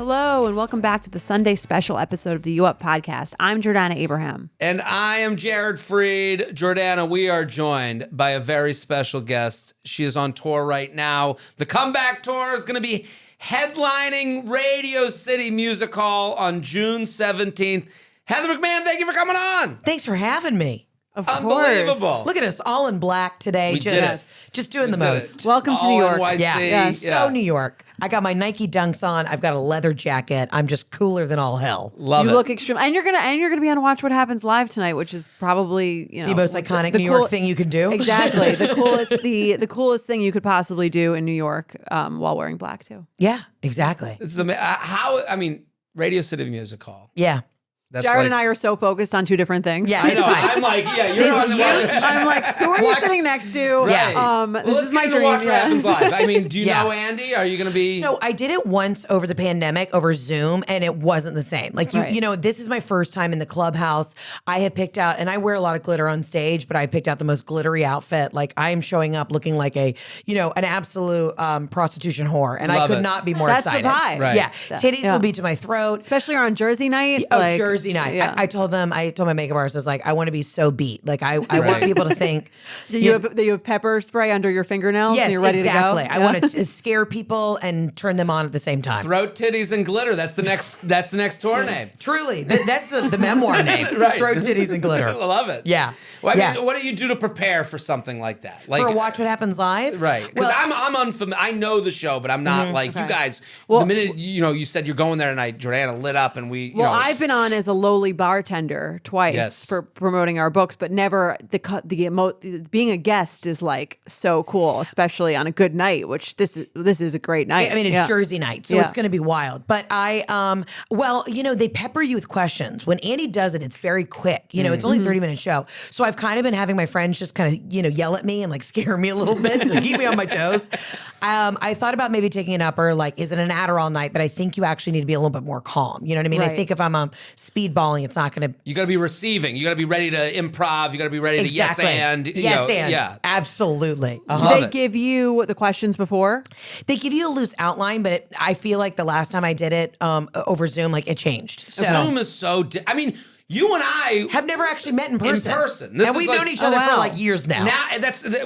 Hello, and welcome back to the Sunday special episode of the You Up podcast. I'm Jordana Abraham. And I am Jared Freed. Jordana, we are joined by a very special guest. She is on tour right now. The comeback tour is going to be headlining Radio City Music Hall on June 17th. Heather McMahan, thank you for coming on. Thanks for having me. Of Unbelievable. course. Look at us all in black today. We just doing the most. Welcome to New York. NYC. Yeah. So New York. I got my Nike Dunks on. I've got a leather jacket. I'm just cooler than all hell. Love You it. look extreme, and you're gonna be on Watch What Happens Live tonight, which is probably The most iconic New York thing you can do. Exactly, the coolest thing you could possibly do in New York while wearing black too. Yeah, exactly. This is Radio City Music Hall. Yeah. That's Jared like, and I are so focused on two different things. Yeah, I know. it's fine. I'm like, yeah, you're on the I'm like, who are you sitting next to? Yeah. This Let's is my get into dream. Watch What Happens Live. I mean, do you Yeah. know Andy? Are you going to be? So I did it once over the pandemic over Zoom, and it wasn't the same. Like Right. you know, this is my first time in the clubhouse. I have picked out, and I wear a lot of glitter on stage, but I picked out the most glittery outfit. Like I am showing up looking like an absolute prostitution whore, and I Love could it. not be more That's the excited. vibe. Right. Yeah, titties Yeah. will be to my throat. Especially on Jersey night. Oh, Jersey night. Yeah. I told my makeup artist, I was like, I want to be so beat. Like I want people to think that you have pepper spray under your fingernails yes, and you're ready exactly. to go. I want to scare people and turn them on at the same time. Throat, titties, and glitter. That's the next tour name. Truly, that's the memoir name. Right. Throat, titties, and glitter. I love it. Yeah. Well, Yeah. what do you do to prepare for something like that? Like For a Watch What Happens Live? Right. Because Well, I'm unfamiliar. I know the show, but I'm not like you guys. Well- the minute you said you're going there tonight, Jordana lit up, and we. Well, I've been on as a lowly bartender twice Yes. for promoting our books, but never being a guest is like so cool, especially on a good night, which this is a great night. I mean, it's Yeah. Jersey night, so Yeah. it's going to be wild. But they pepper you with questions. When Andy does it, it's very quick. It's only a 30-minute show. So I've kind of been having my friends just kind of, yell at me and like scare me a little bit to keep me on my toes. I thought about maybe taking an upper, like, is it an Adderall night? But I think you actually need to be a little bit more calm. You know what I mean? I Right. think if I'm speedballing, it's not going to. You got to be receiving. You got to be ready to improv. You got to be ready to Exactly. yes and. Yeah. Absolutely. Do Love they it. give you the questions before? They give you a loose outline, but I feel like the last time I did it over Zoom, like it changed. So Zoom is so. I mean, you and I have never actually met in person. This and is we've like- known each other for wow. like years now.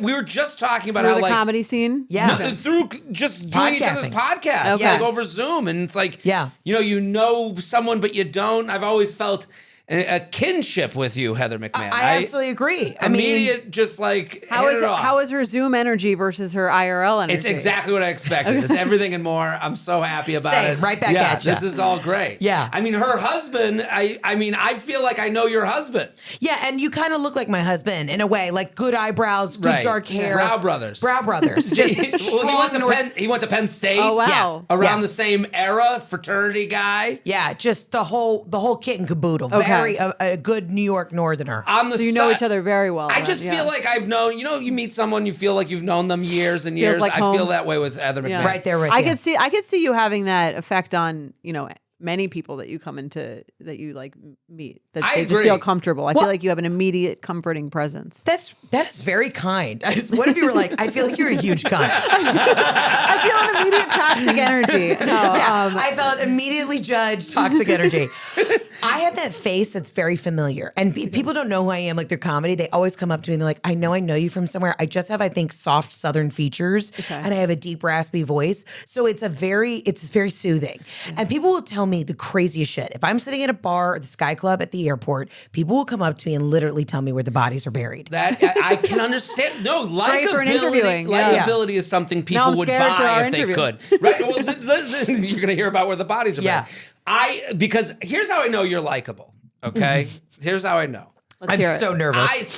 we were just talking about Through how the like comedy scene? Yeah. No, through just doing each other's Podcasting. podcasts, Okay. like over Zoom, and it's like, Yeah. you know someone but you don't. I've always felt a kinship with you, Heather McMahan. I absolutely agree. I mean, Immediate, just like How hit is it off. how is her Zoom energy versus her IRL energy? It's exactly what I expected. It's everything and more. I'm so happy about Same, it. right back at ya. This is all great. Yeah. I mean, her husband. I feel like I know your husband. yeah, and you kind of look like my husband in a way, like good eyebrows, good Right. dark hair, Brow brothers. brow brothers, just Well, strong. he went to Penn State. Oh wow. Yeah. Around the same era, fraternity guy. Yeah, just the whole kit and caboodle. Okay. Very a good New York Northerner. On the So you know side- each other very well. I then, just yeah. feel like I've known, you meet someone, you feel like you've known them years and years. like I home. feel that way with Heather McMahan. Yeah. Right there with I you. could see you having that effect on, many people that you come into that you like meet. That I they just agree. feel comfortable. I Well- feel like you have an immediate comforting presence. That is very kind. What if you were like, I feel like you're a huge cunt. I feel an immediate toxic energy. No, Yeah, I felt immediately judged, toxic energy. I have that face that's very familiar, and people don't know who I am. Like their comedy, they always come up to me and they're like, I know you from somewhere. I just have, I think, soft Southern features, and I have a deep, raspy voice. So it's very soothing. And people will tell me the craziest shit. If I'm sitting at a bar or the Sky Club at the airport, people will come up to me and literally tell me where the bodies are buried. That I can understand. No, great for an interviewing, yeah. likability is something Now people I'm would scared for buy our if interview. they could. Right? Well, you're going to hear about where the bodies are Yeah. buried. Because here's how I know you're likable. Okay, here's how I know. Let's hear I'm it. so nervous.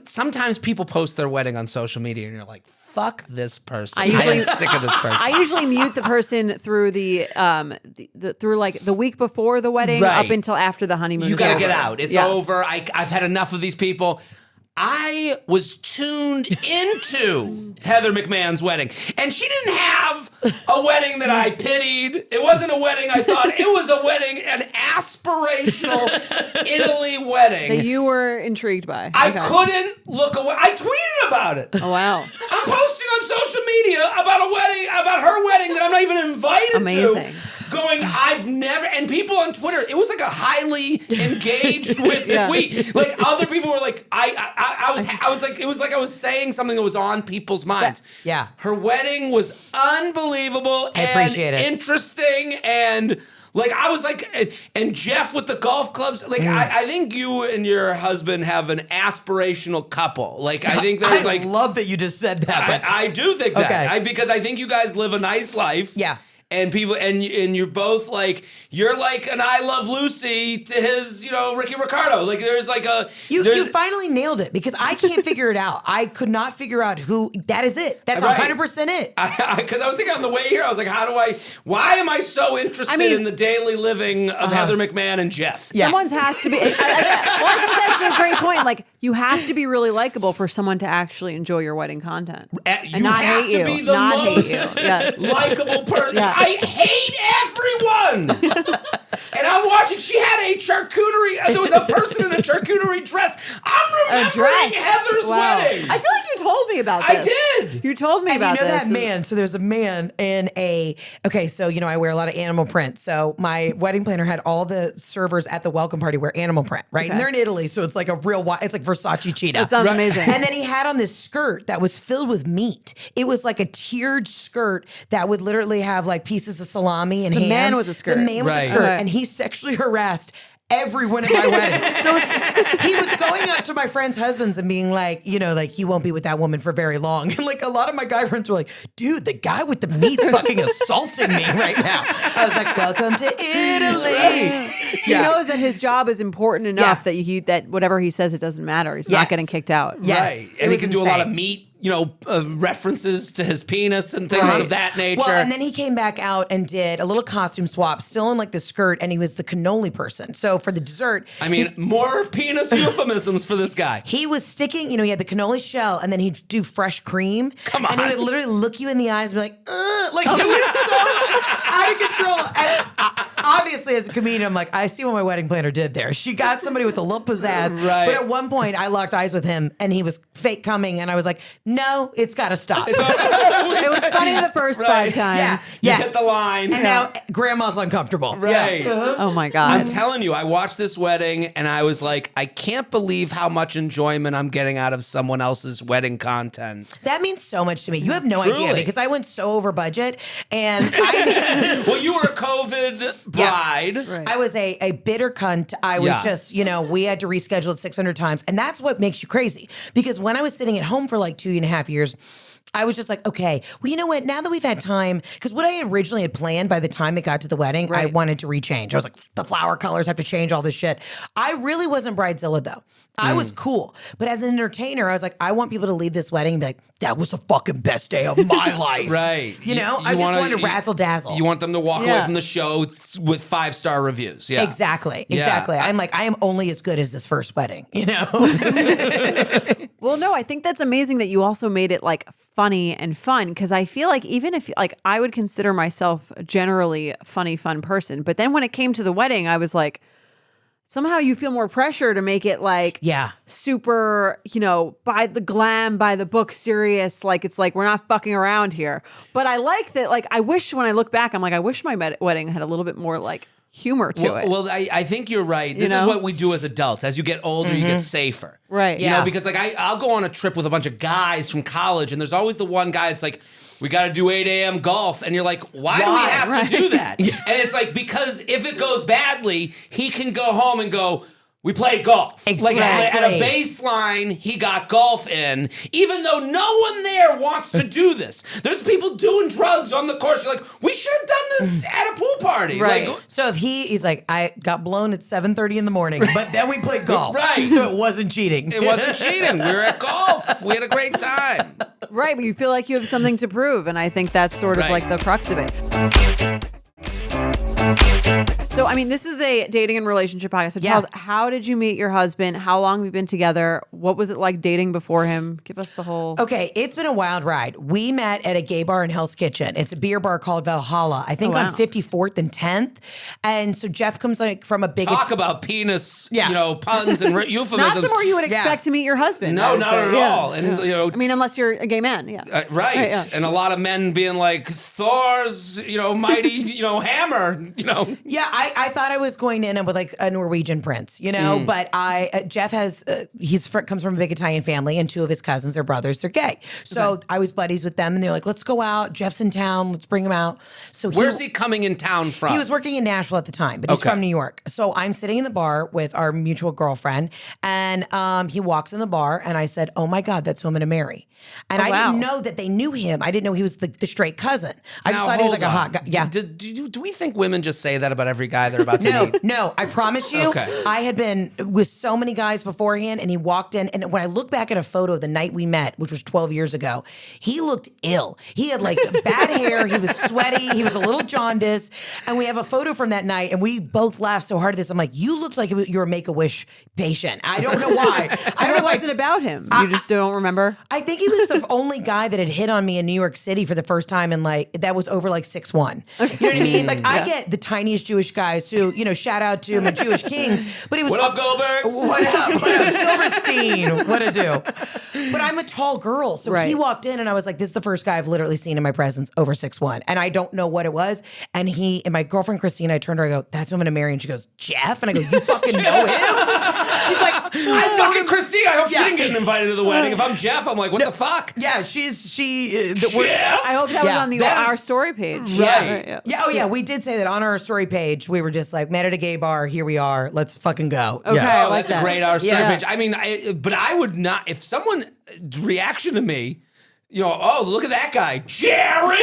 Sometimes people post their wedding on social media, and you're like, "Fuck this person." I usually- am sick of this person. I usually mute the person through through like the week before the wedding Right. up until after the honeymoon. You is gotta over. get out. It's Yes. over. I've had enough of these people. I was tuned into Heather McMahan's wedding, and she didn't have a wedding that I pitied. It wasn't a wedding I thought. It was a wedding, an aspirational Italy wedding. That you were intrigued by. I Okay. couldn't look away. I tweeted about it. Oh wow. I'm posting on social media about a wedding, about her wedding that I'm not even invited Amazing. to. going, I've never, and people on Twitter, it was like a highly engaged with tweet. Like other people were like, I was like, it was like I was saying something that was on people's minds. Yeah. Her wedding was unbelievable I appreciate it. Interesting and like I was like, and Jeff with the golf clubs. Like I think you and your husband have an aspirational couple. Like I think there's I like, love that you just said that. But I do think that Okay. because I think you guys live a nice life. Yeah. And people and you're both like you're like an I Love Lucy to his Ricky Ricardo. Like there's like a You finally nailed it because I can't figure it out. I could not figure out who that is it. That's 100% it. Because I was thinking on the way here, I was like, why am I so interested in the daily living of Heather McMahon and Jeff? Yeah. Someone's has to be. Well, I think that's a great point. Like you have to be really likable for someone to actually enjoy your wedding content You and not have hate to you. be the Not most hate you. Yes. likable person. Yeah. I hate everyone. And I'm watching. She had a charcuterie. There was a person in a charcuterie dress. I'm remembering Heather's wedding. I feel like you told me about I this. did. You told me And about you know this. that man. So there's a man in so I wear a lot of animal print. So my wedding planner had all the servers at the welcome party wear animal print, right? Okay. And they're in Italy, so it's like it's like Versace cheetah. That sounds amazing. And then he had on this skirt that was filled with meat. It was like a tiered skirt that would literally have like pieces of salami and ham. The man with the skirt. The man with the Right. skirt. Okay. And he sexually harassed everyone at my wedding. So he was going up to my friends' husbands and being like, you won't be with that woman for very long. And like a lot of my guy friends were like, dude, the guy with the meat's fucking assaulting me right now. I was like, welcome to Italy. He knows that his job is important enough that whatever he says, it doesn't matter. He's not Yes. getting kicked out. Yes. Right. It And he was can do a lot of insane. meat, references to his penis and things Right. of that nature. Well, and then he came back out and did a little costume swap, still in like the skirt, and he was the cannoli person. So for the dessert, I mean, more penis euphemisms for this guy. he was sticking, he had the cannoli shell, and then he'd do fresh cream. Come And he on. would literally look you in the eyes and be like, ugh. Like, he was so out of control. And obviously, as a comedian, I'm like, I see what my wedding planner did there. She got somebody with a little pizzazz. Right. But at one point, I locked eyes with him, and he was fake coming, and I was like, no, it's got to stop. It was funny the first Right. 5 times. You Yeah. hit the line. And now grandma's uncomfortable. Right. Oh my I'm God. telling you, I watched this wedding and I was like, I can't believe how much enjoyment I'm getting out of someone else's wedding content. That means so much to me. You have no Truly. idea because I went so over budget, and I Well, you were a COVID bride. Right. I was a bitter cunt. I was Yeah. just, we had to reschedule it 600 times. And that's what makes you crazy. Because when I was sitting at home for like 2.5 years, I was just like, okay, well, you know what? Now that we've had time, because what I originally had planned by the time it got to the wedding, I Right. wanted to rechange. I was like, the flower colors have to change, all this shit. I really wasn't bridezilla though. I was cool. But as an entertainer, I was like, I want people to leave this wedding and be like, that was the fucking best day of my life. Right. I just wanted to razzle dazzle. You want them to walk away Yeah. from the show with 5-star reviews. Yeah. Exactly. Yeah. Exactly. I'm like, I am only as good as this first wedding, Well, no, I think that's amazing that you also made it like funny and fun because I feel like even if like I would consider myself generally a funny, fun person, but then when it came to the wedding, I was like, somehow you feel more pressure to make it like Yeah. super, by the glam, by the book serious. Like, it's like, we're not fucking around here. But I like that. Like, I wish when I look back, I'm like, I wish my wedding had a little bit more like humor to it. Well, I think you're right. This You know? is what we do as adults. As you get older, you get safer. Right. You know, Yeah. because like I'll go on a trip with a bunch of guys from college, and there's always the one guy that's like, we got to do 8 a.m. golf. And you're like, why do we have Right. to do that? And it's like, because if it goes badly, he can go home and go, we played golf. Exactly. Like at a baseline, he got golf in, even though no one there wants to do this. There's people doing drugs on the course. You're like, we should have done this at a pool party. Right. Like, So if he's like, I got blown at 7:30 in the morning, but then we played golf. Right. So it wasn't cheating. it wasn't cheating. We were at golf. We had a great time. Right. But you feel like you have something to prove. And I think that's sort of Right. like the crux of it. So, I mean, this is a dating and relationship podcast. So Yeah. tell us, how did you meet your husband? How long have you been together? What was it like dating before him? Give us the whole... Okay, it's been a wild ride. We met at a gay bar in Hell's Kitchen. It's a beer bar called Valhalla, I think on 54th and 10th. And so Jeff comes like from a big... Talk about penis, puns and euphemisms. Not somewhere you would expect to meet your husband. No, not at all. And I mean, unless you're a gay man, right. yeah. And a lot of men being like, Thor's, mighty, hammer, Yeah, I thought I was going to end up with like a Norwegian prince, but Jeff has, comes from a big Italian family and two of his cousins, their brothers, they're gay. So I was buddies with them and they're like, let's go out. Jeff's in town. Let's bring him out. So where's he coming in town from? He was working in Nashville at the time, but he's from New York. So I'm sitting in the bar with our mutual girlfriend and he walks in the bar and I said, oh my God, that's who I'm going to marry. And I didn't know that they knew him. I didn't know he was the straight cousin. I just thought he was like a hot guy. Yeah. Do we think women just say that about every guy they're about to meet? No, I promise you. Okay. I had been with so many guys beforehand, and he walked in, and when I look back at a photo of the night we met, which was 12 years ago, he looked ill. He had like bad hair. He was sweaty. He was a little jaundiced. And we have a photo from that night, and we both laughed so hard at this. I'm like, you looked like you were a Make-A-Wish patient. I don't know why. I don't know what's it about him. You just don't remember? I think he was the only guy that had hit on me in New York City for the first time, and like that was over like 6'1". You know what I mean? Like I get the tiniest Jewish guys who, shout out to my Jewish kings, but it was what up, Goldbergs? What up, Silverstein? What a do? But I'm a tall girl, so he walked in, and I was like, "This is the first guy I've literally seen in my presence over 6'1", and I don't know what it was. And my girlfriend Christina, I turned to her, I go, "That's who I'm gonna marry," and she goes, "Jeff," and I go, "You fucking know him?" She's like, "I'm fucking Christina. I hope she didn't get invited to the wedding. If I'm Jeff, I'm like, what the fuck?" Yeah, Jeff? I hope that was on our story page. Right. Yeah. We did say that on our story page. We were just like, met at a gay bar. Here we are. Let's fucking go. Okay, I like that's that. a great our story page. I mean, but I would not, if someone reaction to me, oh, look at that guy, Jared.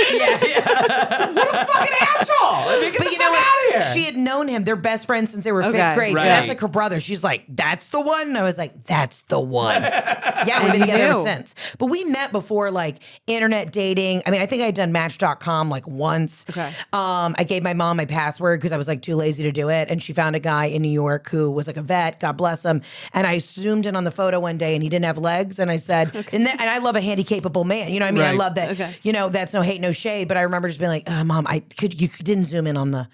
What a fucking asshole. I mean, get the fuck out of here. She had known him. They're best friends since they were fifth grade. Right. So that's like her brother. She's like, that's the one? And I was like, that's the one. Yeah, we've been together ever since. But we met before like internet dating. I mean, I think I had done Match.com like once. Okay. I gave my mom my password because I was like too lazy to do it. And she found a guy in New York who was like a vet, God bless him. And I zoomed in on the photo one day and he didn't have legs. And I said, and I love a handy-capable man. You know what I mean? Right. I love that, that's no hate, no shade. But I remember just being like, Mom, you didn't zoom in on the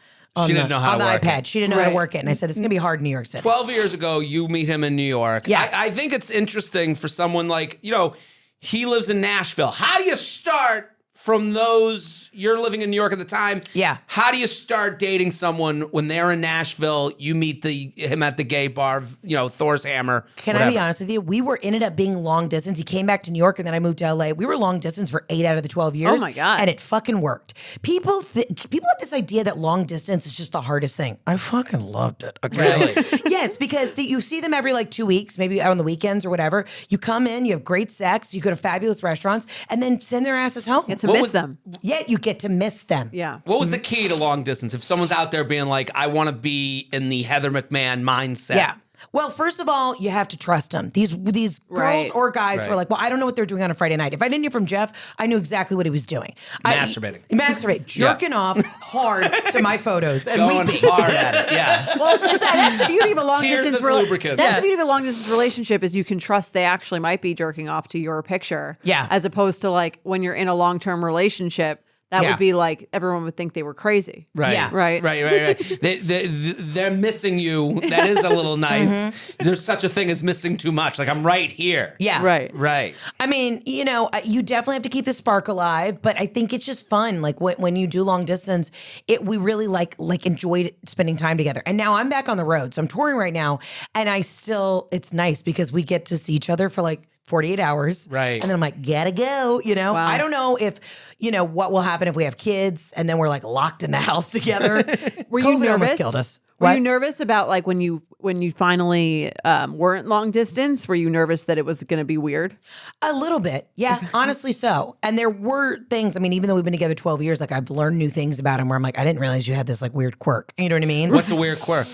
She didn't know how to work iPad. it. She didn't know how to work it. And I said, it's going to be hard in New York City. 12 years ago, you meet him in New York. Yeah. I think it's interesting for someone like, he lives in Nashville. How do you start from those, you're living in New York at the time. Yeah. How do you start dating someone when they're in Nashville, you meet him at the gay bar, Thor's hammer, Can whatever. I be honest with you? We ended up being long distance. He came back to New York and then I moved to LA. We were long distance for 8 out of the 12 years. Oh my God. And it fucking worked. People have this idea that long distance is just the hardest thing. I fucking loved it. Okay. Really? Yes, because you see them every like 2 weeks, maybe out on the weekends or whatever. You come in, you have great sex, you go to fabulous restaurants, and then send their asses home. Get to miss them. Yet you get to miss them. Yeah. What was the key to long distance? If someone's out there being like, I want to be in the Heather McMahon mindset. Yeah. Well, first of all, you have to trust them. These girls Right. or guys were like, well, I don't know what they're doing on a Friday night. If I didn't hear from Jeff, I knew exactly what he was doing. Masturbating. Jerking off hard to my photos and Going weeping. hard at it, yeah. Well, that's the beauty of a long Tears distance as lubricant. That's the beauty of a long distance relationship is you can trust they actually might be jerking off to your picture. Yeah. As opposed to like when you're in a long-term relationship, that would be like everyone would think they were crazy. Right. Yeah. Right. They're missing you. That is a little nice. There's such a thing as missing too much. Like, I'm right here. Yeah. Right. I mean, you definitely have to keep the spark alive, but I think it's just fun. Like when you do long distance, we really like enjoyed spending time together. And now I'm back on the road. So I'm touring right now. And it's nice because we get to see each other for like 48 hours. Right. And then I'm like, gotta go, Wow. I don't know if, what will happen if we have kids and then we're like locked in the house together. Were you COVID nervous? almost killed us. Were What? you nervous about like when you finally weren't long distance? Were you nervous that it was going to be weird? A little bit. Yeah, honestly so. And there were things, I mean, even though we've been together 12 years, like I've learned new things about him where I'm like, I didn't realize you had this like weird quirk. You know what I mean? What's a weird quirk?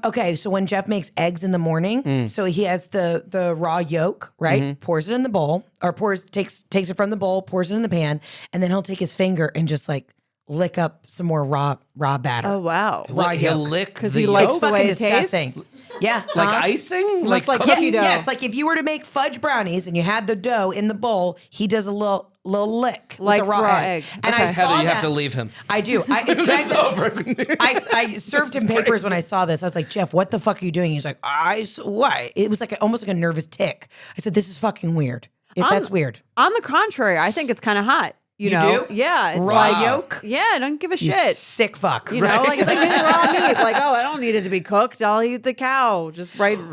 Okay, so when Jeff makes eggs in the morning, so he has the raw yolk, right? Pours it in the bowl, or takes it from the bowl, pours it in the pan, and then he'll take his finger and just like lick up some more raw batter. Oh wow. Raw He'll yolk. lick Because the he likes yolk? the way Fucking it disgusting. tastes. Yeah. Like uh-huh. icing? Like cookie cookie Yeah, dough. yes, like if you were to make fudge brownies and you had the dough in the bowl, he does a little lick Likes with the raw egg. And Okay. I saw Heather, you that. have to leave him. I do. It's over. I served him papers when I saw this. I was like, Jeff, what the fuck are you doing? He's like, what? It was like almost like a nervous tick. I said, this is fucking weird. That's weird. On the contrary, I think it's kind of hot. You know? do? Yeah. It's Raw like, yolk? Yeah, I don't give a You shit. sick fuck. You know, like it's like eating raw meat. Like, oh, I don't need it to be cooked. I'll eat the cow. Just Right. just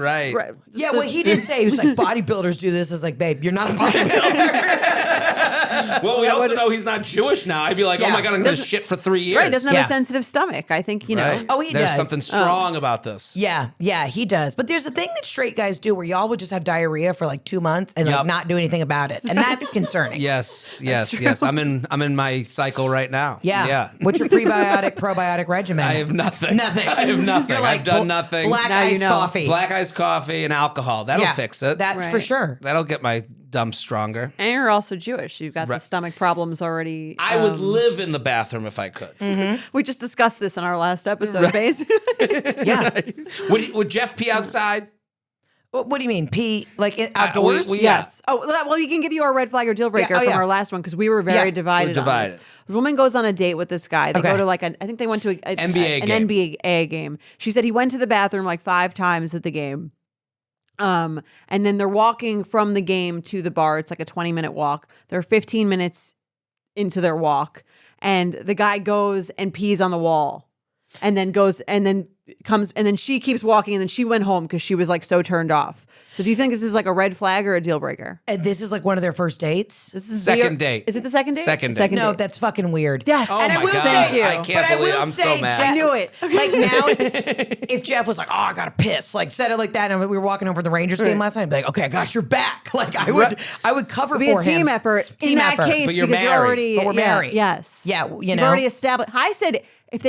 Yeah, the- well, he did say, he was like, bodybuilders do this. I was like, babe, you're not a bodybuilder. Well, we also know he's not Jewish now. I'd be like, oh Yeah. my God, I'm going to shit for 3 years. Right, doesn't have Yeah. a sensitive stomach. I think, you know. Right. Oh, he There's does. something strong about this. Yeah, he does. But there's a thing that straight guys do where y'all would just have diarrhea for like 2 months and like Yep. not do anything about it. And that's concerning. Yes. I'm in my cycle right now. Yeah. What's your probiotic regimen? I have nothing. Nothing. I have nothing. You're like I've done bl- nothing. Black Now you iced know. coffee. Black iced coffee and alcohol. That'll Yeah, fix it. That's for Right. sure. That'll get my dump stronger. And you're also Jewish. You've got the Right. stomach problems already. I would live in the bathroom if I could. We just discussed this in our last episode, basically. Yeah. Would Jeff pee outside? What do you mean? Pee like outdoors? we- yeah. Yes. Oh, well, we can give you our red flag or deal breaker oh, from yeah. our last one because we were very Yeah. divided. We're on this. divided. The woman goes on a date with this guy. They Okay. go to like I think they went to an NBA game. NBA game. She said he went to the bathroom like 5 times at the game. And then they're walking from the game to the bar. It's like a 20-minute walk. They're 15 minutes into their walk, and the guy goes and pees on the wall, and then comes, and then she keeps walking, and then she went home because she was like so turned off. So do you think this is like a red flag or a deal breaker? And this is like one of their first dates? This is Second date. Is it the second date? Second date. No, date. that's fucking weird. Yes. Oh And I my will God. say- you. I can't But I believe will I'm say, so mad. Jeff- I knew it. Like now, if Jeff was like, "Oh, I gotta piss," like said it like that, and we were walking home from the Rangers game last night, I'd be like, "Okay, I got your back." Like I would cover It'd be for a team him. effort. Team in that effort. case, But you're because you're married. already But we're married. Yes. Yeah, you You've know. already established. I said if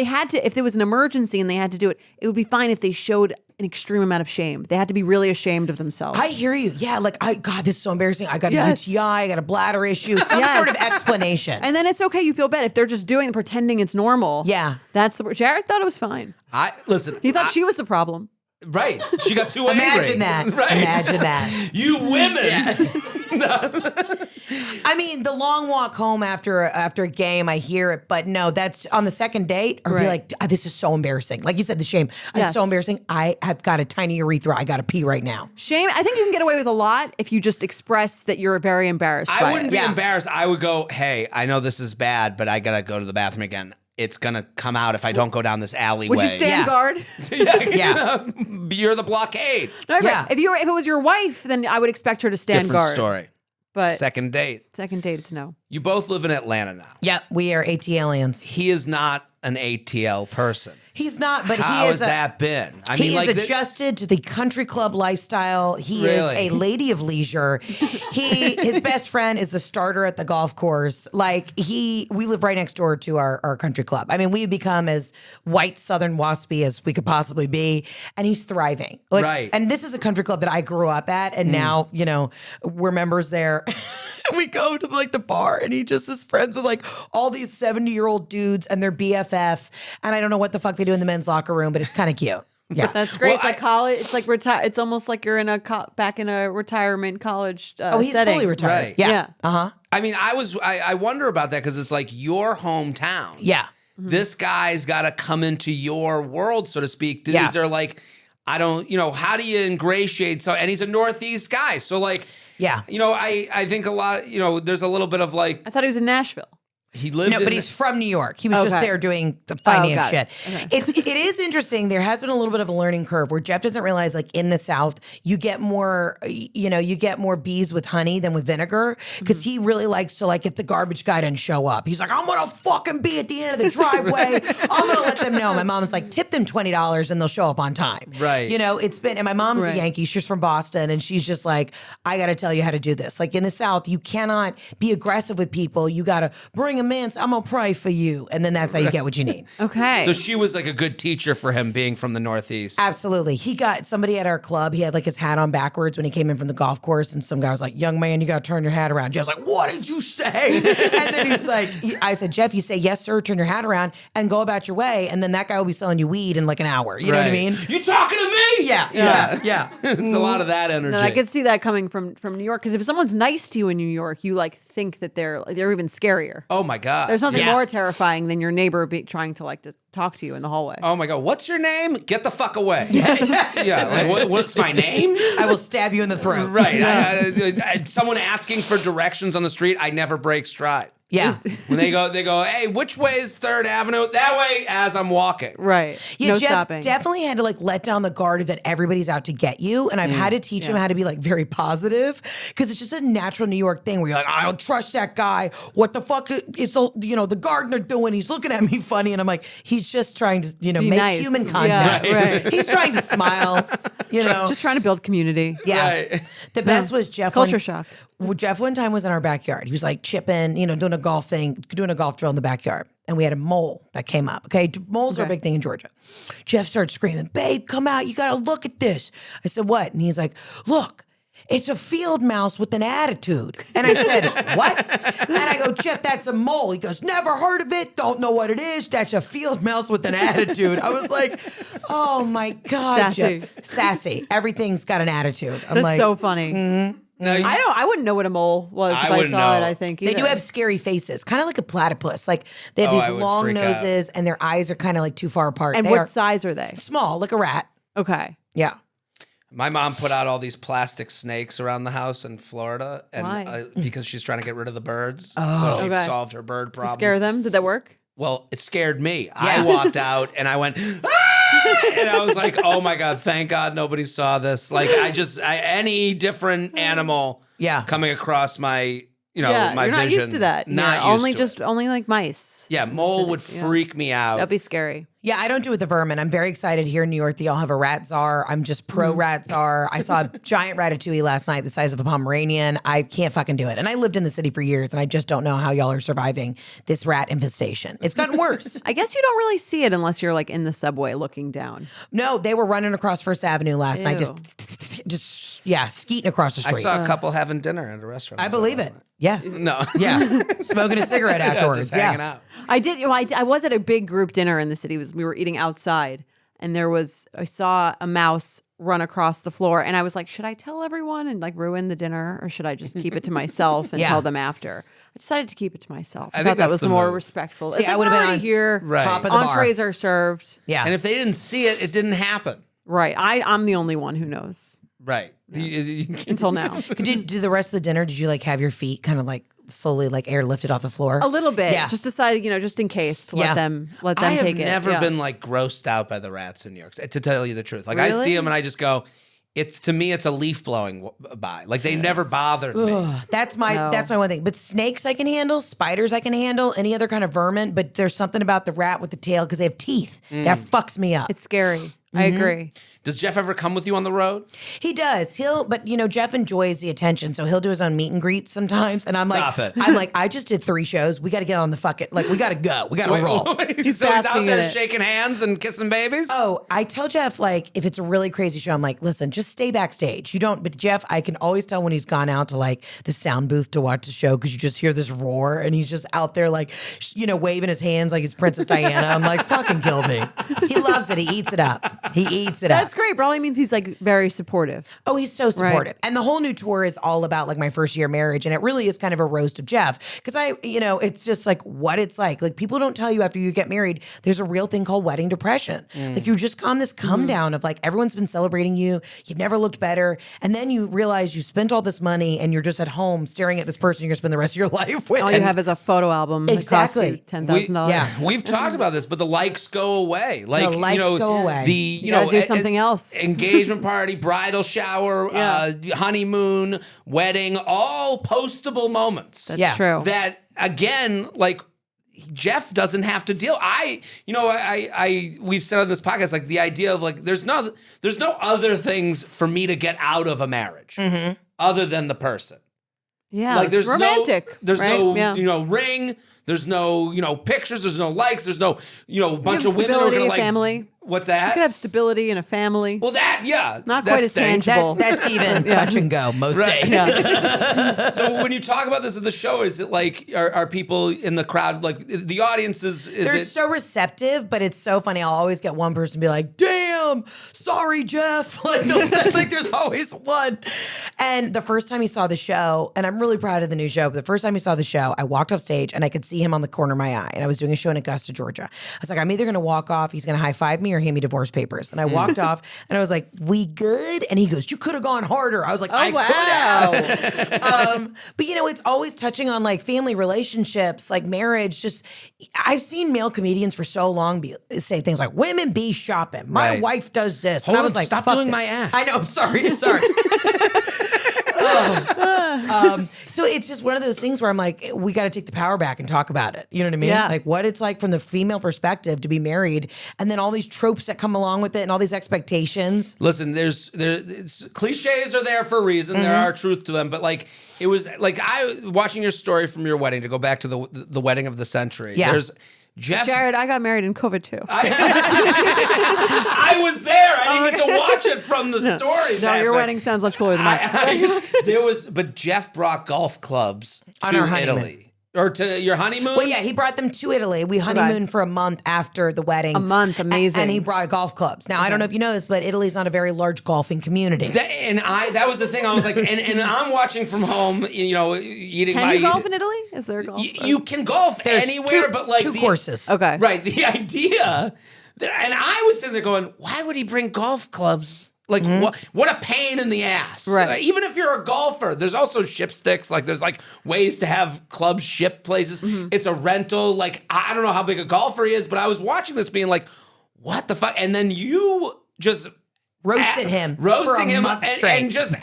there was an emergency and they had to do it, it would be fine if they showed an extreme amount of shame. They had to be really ashamed of themselves. I hear you. Yeah, like God, this is so embarrassing. I got Yes. a UTI, I got a bladder issue, some Yes. sort of explanation. And then it's okay. You feel bad if they're just pretending it's normal. Yeah. That's Jared thought it was fine. Listen. He thought she was the problem. Right. She got too angry. Imagine that. Right. Imagine that. You women. I mean, the long walk home after a game, I hear it, but no, that's on the second date, or be Right. like, this is so embarrassing. Like you said, the shame. It's Yes. so embarrassing. I have got a tiny urethra. I got to pee right now. Shame. I think you can get away with a lot if you just express that you're very embarrassed. I by wouldn't it. be Yeah. embarrassed. I would go, hey, I know this is bad, but I got to go to the bathroom again. It's going to come out if I don't go down this alleyway. Would you stand Yeah. guard? Yeah. You're the blockade. No, right. Yeah. If it was your wife, then I would expect her to stand Different guard. story. But Second date. second date, it's no. You both live in Atlanta now. Yeah, we are AT aliens. He is not an ATL person. He's not, but How he has is that been? I He mean, is like adjusted to the country club lifestyle. He Really? is a lady of leisure. His best friend is the starter at the golf course. Like we live right next door to our country club. I mean, we've become as white Southern waspy as we could possibly be, and he's thriving. Like, Right. And this is a country club that I grew up at, and now we're members there. We go to like the bar, and he just is friends with like all these 70-year-old dudes and their BFF, and I don't know what the fuck they do in the men's locker room, but it's kind of cute. Yeah. That's great. Well, it's like college. It's like retire. It's almost like you're in back in a retirement college. He's setting. fully retired. Right. Yeah. Yeah. Uh-huh. I mean, I wonder about that because it's like your hometown. Yeah. This guy's got to come into your world, so to speak. Yeah. These are like, I don't, how do you ingratiate? So, and he's a Northeast guy. So like, Yeah. I think a lot, there's a little bit of like, I thought he was in Nashville. he lived No, in but he's from New York. He was just Okay. there doing the finance got it. shit. It is interesting. There has been a little bit of a learning curve where Jeff doesn't realize, like in the South, you get more bees with honey than with vinegar because he really likes to like if the garbage guy doesn't show up. He's like, I'm gonna fucking be at the end of the driveway. I'm gonna let them know. My mom's like, tip them $20 and they'll show up on time. Right. It's been, and my mom's a Right. Yankee. She's from Boston, and she's just like, I got to tell you how to do this. Like in the South, you cannot be aggressive with people. You got to bring a man, so I'm gonna pray for you. And then that's how you get what you need. Okay. So she was like a good teacher for him being from the Northeast. Absolutely. He got somebody at our club. He had like his hat on backwards when he came in from the golf course. And some guy was like, young man, you got to turn your hat around. Jeff's like, what did you say? And then he's like, I said, Jeff, you say, yes, sir, turn your hat around and go about your way. And then that guy will be selling you weed in like an hour. You know what I mean? You talking to me? Yeah. It's a lot of that energy. No, I could see that coming from New York, because if someone's nice to you in New York, you like think that they're even scarier. Oh my God. There's nothing Yeah. more terrifying than your neighbor trying to like to talk to you in the hallway. Oh my God. What's your name? Get the fuck away. Yeah. Like, what's my name? I will stab you in the throat. Right. Someone asking for directions on the street, I never break stride. Yeah. When they go, hey, which way is 3rd Avenue? That way as I'm walking. Right. Yeah, No Jeff stopping. definitely had to like let down the guard that everybody's out to get you. And I've had to teach him how to be like very positive, because it's just a natural New York thing where you're like, I don't trust that guy. What the fuck is the gardener doing? He's looking at me funny. And I'm like, he's just trying to, Be make nice. human Yeah, contact. right. He's trying to smile, Just trying to build community. Yeah. Right. The best was Jeff. Culture shock. Jeff one time was in our backyard. He was like chipping, doing a golf thing, doing a golf drill in the backyard. And we had a mole that came up. Okay. Moles are a big thing in Georgia. Jeff started screaming, babe, come out. You got to look at this. I said, what? And he's like, look, it's a field mouse with an attitude. And I said, what? And I go, Jeff, that's a mole. He goes, never heard of it. Don't know what it is. That's a field mouse with an attitude. I was like, oh my God, Sassy. Jeff. Sassy. Everything's got an attitude. I'm That's like, so funny. No, I wouldn't know what a mole was if I wouldn't saw it, know. I think. They do either. have scary faces, kind of like a platypus. Like they have Oh, these I would long freak out. noses and their eyes are kind of like too far apart. And they what are size are they? small, like a rat. Okay. Yeah. My mom put out all these plastic snakes around the house in Florida, and Why? because she's trying to get rid of the birds. Oh. So she Okay. solved her bird problem. Scare them? Did that work? Well, it scared me. I walked out and I went, and I was like, oh my God, thank God nobody saw this. Like any different animal Yeah. coming across my, Yeah, my you're not vision. used to that. Not Yeah, used to it. only like mice. Yeah, mole would Yeah. freak me out. That'd be scary. Yeah, I don't do it with the vermin. I'm very excited here in New York that y'all have a rat czar. I'm just pro rat czar. I saw a giant ratatouille last night the size of a Pomeranian. I can't fucking do it. And I lived in the city for years, and I just don't know how y'all are surviving this rat infestation. It's gotten worse. I guess you don't really see it unless you're like in the subway looking down. No, they were running across First Avenue last night, just skeeting across the I street. saw a couple having dinner at a restaurant. I believe it. Yeah. No. Yeah. Smoking a cigarette afterwards. Just hanging out. I did. Well, I was at a big group dinner in the city. We were eating outside, and I saw a mouse run across the floor, and I was like, should I tell everyone and like ruin the dinner, or should I just keep it to myself and Yeah. tell them after? I decided to keep it to myself. I think thought that that's was the the more move. respectful. See, It's I like, would've we're been already on here. Right. top of the bar. Entrees are served. Yeah. And if they didn't see it, it didn't happen. Right. I'm the only one who knows Right. until now. Did you do the rest of the dinner? Did you like have your feet kind of like slowly like airlifted off the floor? A little bit. Yeah. Just decided, just in case to Yeah. let them I have take it. never Yeah. been like grossed out by the rats in New York, to tell you the truth. Like I Really? see them and I just go, to me, it's a leaf blowing by. Like they never bothered me. That's my one thing. But snakes I can handle, spiders I can handle, any other kind of vermin. But there's something about the rat with the tail because they have teeth that fucks me up. It's scary. I agree. Does Jeff ever come with you on the road? He does. But Jeff enjoys the attention, so he'll do his own meet and greets sometimes. And I'm Stop like, it. I just did 3 shows. We got to get on the we got to go. We got to roll. so he's basking out in there it. shaking hands and kissing babies? Oh, I tell Jeff, like, if it's a really crazy show, I'm like, listen, just stay backstage. But Jeff, I can always tell when he's gone out to like the sound booth to watch the show because you just hear this roar and he's just out there like, waving his hands like he's Princess Diana. I'm like, fucking kill me. He loves it. He eats it up. That's great. Probably means he's like very supportive. Oh, he's so supportive. And the whole new tour is all about like my first year marriage. And it really is kind of a roast of Jeff. Because it's just like what it's like. Like people don't tell you after you get married, there's a real thing called wedding depression. Like you're just on this come down of like everyone's been celebrating you. You've never looked better. And then you realize you spent all this money and you're just at home staring at this person you're going to spend the rest of your life with. All you have is a photo album Exactly. that costs you $10,000. Yeah. We've talked about this, but the likes go away. Like The likes go away. You gotta do something else. Engagement party, bridal shower, honeymoon, wedding, all postable moments. That's true. That again, like Jeff doesn't have to deal. We've said on this podcast, like the idea of like there's no other things for me to get out of a marriage other than the person. Yeah, Like it's there's romantic. there's right? no Yeah. ring, There's no, pictures. There's no likes. There's no, bunch have of women who are stability, going to a like. family. What's You that? could have stability in a family. Well, not Not that quite as stinks. tangible. That's even touch and go most days. So when you talk about this at the show, is it like are people in the crowd like the audience is They're it so receptive, but it's so funny. I'll always get one person be like, "Damn, sorry, Jeff." Like, there's always one. And the first time he saw the show, and I'm really proud of the new show, but the first time he saw the show, I walked off stage and I could see him on the corner of my eye. And I was doing a show in Augusta, Georgia. I was like, I'm either going to walk off, he's going to high five me, or hand me divorce papers. And I walked off and I was like, "We good?" And he goes, "You could have gone harder." I was like, "I could have." But it's always touching on like family relationships, like marriage. Just, I've seen male comedians for so long say things like, "Women be shopping. My Right. wife does this." Hold and I on, was like, stop "Fuck doing this." my act. I know. I'm sorry. So it's just one of those things where I'm like, we got to take the power back and talk about it. You know what I mean? Yeah. Like what it's like from the female perspective to be married, and then all these tropes that come along with it, and all these expectations. Listen, cliches are there for a reason. There are truth to them, but like it was like watching your story from your wedding to go back to the wedding of the century. Yeah. There's Jeff. Jared, I got married in COVID too. I was there. I didn't get to watch it from the story. No, your aspect. wedding sounds much cooler than mine. But Jeff brought golf clubs On to our honeymoon. Italy. Or to your honeymoon? Well, yeah, he brought them to Italy. We honeymooned for a month after the wedding. A month, amazing. And he brought golf clubs. Now, I don't know if you know this, but Italy's not a very large golfing community. That was the thing. I was like, and I'm watching from home, eating Can my. you golf in Italy? Is there a golf? You can golf There's anywhere, but like two courses. Okay. Right. The idea and I was sitting there going, why would he bring golf clubs? Like what a pain in the ass. Right. Even if you're a golfer, there's also ship sticks. Like there's like ways to have clubs shipped places. It's a rental. Like I don't know how big a golfer he is, but I was watching this being like, what the fuck? And then you just Roasting him and straight. just